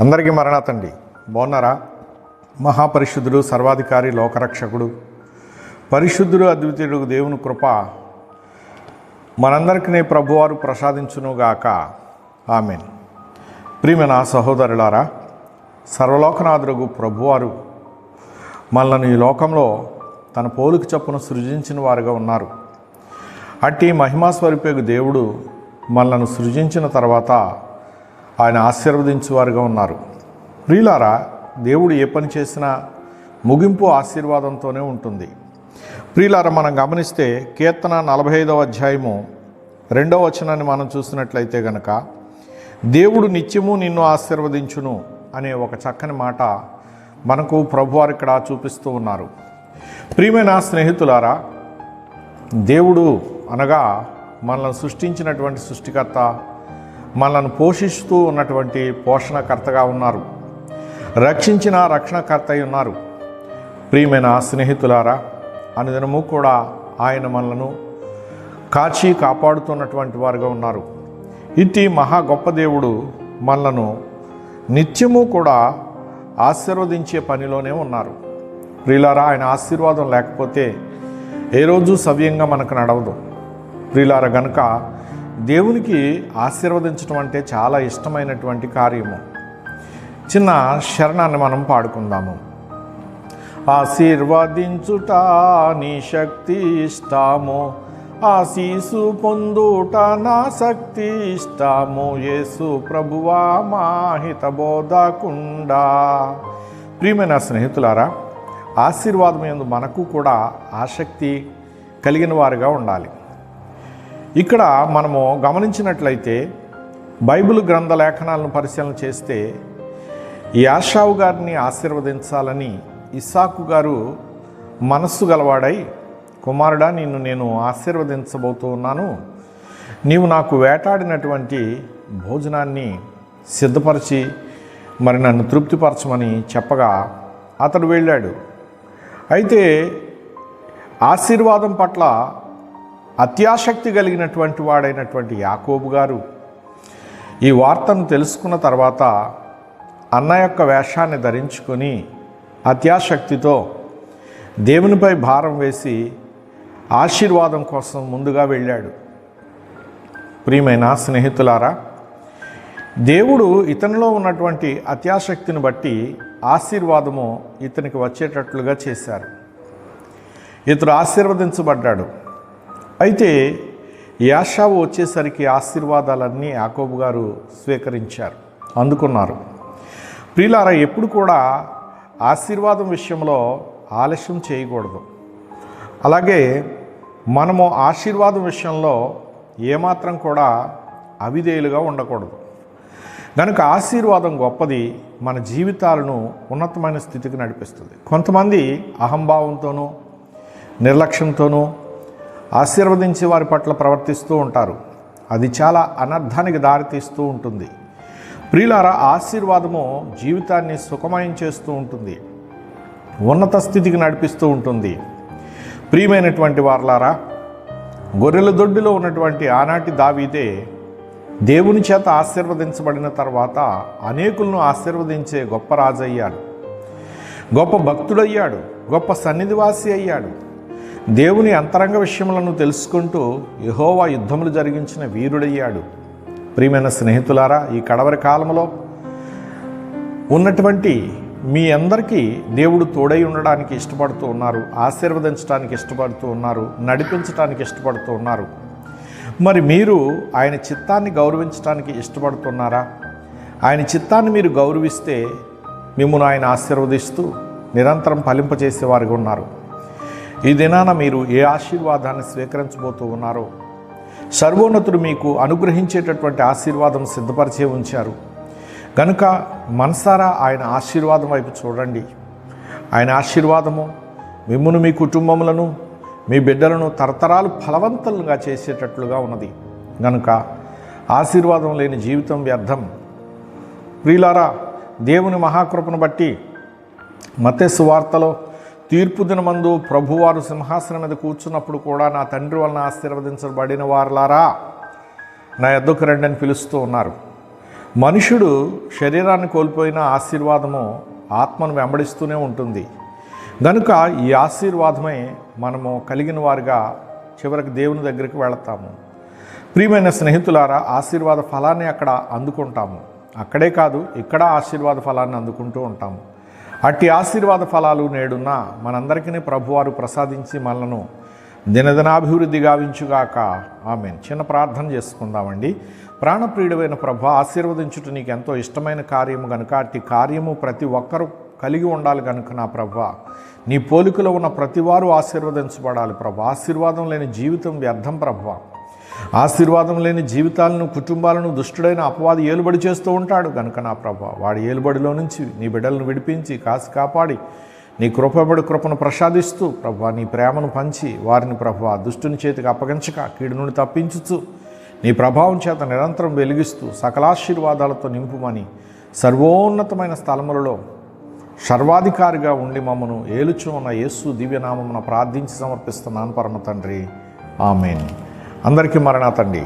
అందరికీ మరణాతండి. బాగున్నారా? మహాపరిశుద్ధుడు, సర్వాధికారి, లోకరక్షకుడు, పరిశుద్ధుడు, అద్వితీయుడు దేవుని కృప మనందరికీ ప్రభువారు ప్రసాదించునుగాక. ఆమేన్. ప్రియమైన సహోదరులారా, సర్వలోకనాథుడు ప్రభువారు మనల్ని ఈ లోకంలో తన పోలిక చొప్పున సృజించిన వారుగా ఉన్నారు. అట్టి మహిమాస్వరూపేగు దేవుడు మనలను సృజించిన తర్వాత ఆయన ఆశీర్వదించేవారుగా ఉన్నారు. ప్రియులారా, దేవుడు ఏ పని చేసినా ముగింపు ఆశీర్వాదంతోనే ఉంటుంది. ప్రియులారా, మనం గమనిస్తే కీర్తన 45వ అధ్యాయము 2వ వచనాన్ని మనం చూసినట్లయితే గనక, దేవుడు నిత్యము నిన్ను ఆశీర్వదించును అనే ఒక చక్కని మాట మనకు ప్రభువారు ఇక్కడ చూపిస్తూ ఉన్నారు. ప్రియమైన స్నేహితులారా, దేవుడు అనగా మనల్ని సృష్టించినటువంటి సృష్టికర్త, మనల్ని పోషిస్తూ ఉన్నటువంటి పోషణకర్తగా ఉన్నారు, రక్షించిన రక్షణకర్త అయి ఉన్నారు. ప్రియమైన స్నేహితులారా, అనుదినము కూడా ఆయన మనలను కాచి కాపాడుతున్నటువంటి వారుగా ఉన్నారు. ఇట్టి మహా గొప్ప దేవుడు మనలను నిత్యము కూడా ఆశీర్వదించే పనిలోనే ఉన్నారు. ప్రియులారా, ఆయన ఆశీర్వాదం లేకపోతే ఏ రోజు సవ్యంగా మనకు నడవదు. ప్రియులారా, గనుక దేవునికి ఆశీర్వదించడం అంటే చాలా ఇష్టమైనటువంటి కార్యము. చిన్న శరణాన్ని మనం పాడుకుందాము. ఆశీర్వదించుట నీ శక్తి ఇష్టము, ఆశీసు పొందుట నా శక్తి ఇష్టము, యేసు ప్రభువా మాహిత బోధకుండా. ప్రియమైన స్నేహితులారా, ఆశీర్వాదం యందు మనకు కూడా ఆసక్తి కలిగిన వారుగా ఉండాలి. ఇక్కడ మనము గమనించినట్లయితే బైబిల్ గ్రంథ లేఖనాలను పరిశీలన చేస్తే యాషావు గారిని ఆశీర్వదించాలని ఇస్సాకు గారు మనస్సు గలవాడై, కుమారుడా, నిన్ను నేను ఆశీర్వదించబోతూ ఉన్నాను, నీవు నాకు వేటాడినటువంటి భోజనాన్ని సిద్ధపరిచి మరి నన్ను తృప్తిపరచమని చెప్పగా అతడు వెళ్ళాడు. అయితే ఆశీర్వాదం పట్ల అత్యాసక్తి కలిగినటువంటి వాడైనటువంటి యాకోబు గారు ఈ వార్తను తెలుసుకున్న తర్వాత అన్న యొక్క వేషాన్ని ధరించుకొని అత్యాసక్తితో దేవునిపై భారం వేసి ఆశీర్వాదం కోసం ముందుగా వెళ్ళాడు. ప్రియమైన స్నేహితులారా, దేవుడు ఇతనిలో ఉన్నటువంటి అత్యాసక్తిని బట్టి ఆశీర్వాదము ఇతనికి వచ్చేటట్లుగా చేశారు. ఇతడు ఆశీర్వదించబడ్డాడు. అయితే యాషావు వచ్చేసరికి ఆశీర్వాదాలన్నీ యాకోబు గారు స్వీకరించారు, అందుకున్నారు. ప్రియులారా, ఎప్పుడు కూడా ఆశీర్వాదం విషయంలో ఆలస్యం చేయకూడదు. అలాగే మనము ఆశీర్వాదం విషయంలో ఏమాత్రం కూడా అవిధేయులుగా ఉండకూడదు. కనుక ఆశీర్వాదం గొప్పది, మన జీవితాలను ఉన్నతమైన స్థితికి నడిపిస్తుంది. కొంతమంది అహంభావంతోనూ నిర్లక్ష్యంతోనూ ఆశీర్వదించే వారి పట్ల ప్రవర్తిస్తూ ఉంటారు. అది చాలా అనర్థానికి దారితీస్తూ ఉంటుంది. ప్రియులారా, ఆశీర్వాదము జీవితాన్ని సుఖమయం చేస్తూ ఉంటుంది, ఉన్నత స్థితికి నడిపిస్తూ ఉంటుంది. ప్రియమైనటువంటి వారలారా, గొర్రెల దొడ్డిలో ఉన్నటువంటి ఆనాటి దావీదే దేవుని చేత ఆశీర్వదించబడిన తర్వాత అనేకులను ఆశీర్వదించే గొప్ప రాజు అయ్యాడు, గొప్ప భక్తుడయ్యాడు, గొప్ప సన్నిధివాసి అయ్యాడు. దేవుని అంతరంగ విషయములను తెలుసుకుంటూ యెహోవా యుద్ధములు జరిగించిన వీరుడయ్యాడు. ప్రియమైన స్నేహితులారా, ఈ కడవరి కాలంలో ఉన్నటువంటి మీ అందరికీ దేవుడు తోడై ఉండడానికి ఇష్టపడుతూ ఉన్నారు, ఆశీర్వదించడానికి ఇష్టపడుతూ ఉన్నారు, నడిపించడానికి ఇష్టపడుతూ ఉన్నారు. మరి మీరు ఆయన చిత్తాన్ని గౌరవించడానికి ఇష్టపడుతున్నారా? ఆయన చిత్తాన్ని మీరు గౌరవిస్తే మిమ్మల్ని ఆయన ఆశీర్వదిస్తూ నిరంతరం ఫలింపజేసేవారుగా ఉన్నారు. ఈ దినాన మీరు ఏ ఆశీర్వాదాన్ని స్వీకరించబోతూ ఉన్నారో సర్వోన్నతుడు మీకు అనుగ్రహించేటటువంటి ఆశీర్వాదం సిద్ధపరిచే ఉంచారు. కనుక మనసారా ఆయన ఆశీర్వాదం వైపు చూడండి. ఆయన ఆశీర్వాదము మిమ్మును, మీ కుటుంబములను, మీ బిడ్డలను తరతరాలు ఫలవంతులుగా చేసేటట్లుగా ఉన్నది. కనుక ఆశీర్వాదం లేని జీవితం వ్యర్థం. ప్రియులారా, దేవుని మహాకృపను బట్టి మత్తయి సువార్తలో తీర్పు దినమందు ప్రభువారు సింహాసనం మీద కూర్చున్నప్పుడు కూడా నా తండ్రి వలన ఆశీర్వదించబడిన వారులారా నా యొద్దకు రండి అని పిలుస్తూ ఉన్నారు. మనుషుడు శరీరాన్ని కోల్పోయిన ఆశీర్వాదము ఆత్మను వెంబడిస్తూనే ఉంటుంది. కనుక ఈ ఆశీర్వాదమే మనము కలిగిన వారిగా చివరికి దేవుని దగ్గరికి వెళతాము. ప్రియమైన స్నేహితులారా, ఆశీర్వాద ఫలాన్ని అక్కడ అందుకుంటాము. అక్కడే కాదు, ఇక్కడ ఆశీర్వాద ఫలాన్ని అందుకుంటూ ఉంటాము. అట్టి ఆశీర్వాద ఫలాలు నేడున్న మనందరికీ ప్రభువారు ప్రసాదించి మనలను దినదినాభివృద్ధి గావించుగాక. ఆమేన్. చిన్న ప్రార్థన చేసుకుందామండి. ప్రాణప్రియుడైన ప్రభు, ఆశీర్వదించుట నీకు ఎంతో ఇష్టమైన కార్యము కనుక అట్టి కార్యము ప్రతి ఒక్కరూ కలిగి ఉండాలి కనుక నా ప్రభు, నీ పోలికలో ఉన్న ప్రతివారు ఆశీర్వదించబడాలి ప్రభు. ఆశీర్వాదం లేని జీవితం వ్యర్థం ప్రభు. ఆశీర్వాదం లేని జీవితాలను, కుటుంబాలను దుష్టుడైన అపవాది ఏలుబడి చేస్తూ ఉంటాడు కనుక నా ప్రభు, వాడి ఏలుబడిలో నుంచి నీ బిడ్డలను విడిపించి కాసి కాపాడి నీ కృపను ప్రసాదిస్తూ ప్రభు, నీ ప్రేమను పంచి వారిని ప్రభు దుష్టుని చేతికి అప్పగించక కీడు నుండి తప్పించుచు నీ ప్రభావం చేత నిరంతరం వెలిగిస్తూ సకలాశీర్వాదాలతో నింపుమని సర్వోన్నతమైన స్థలములలో సర్వాధికారిగా ఉండి మమ్మను ఏలుచు ఉన్న యేసు దివ్యనామమున ప్రార్థించి సమర్పిస్తున్నాను పరమ తండ్రి. ఆమేన్. అందరికీ మరణాతండి.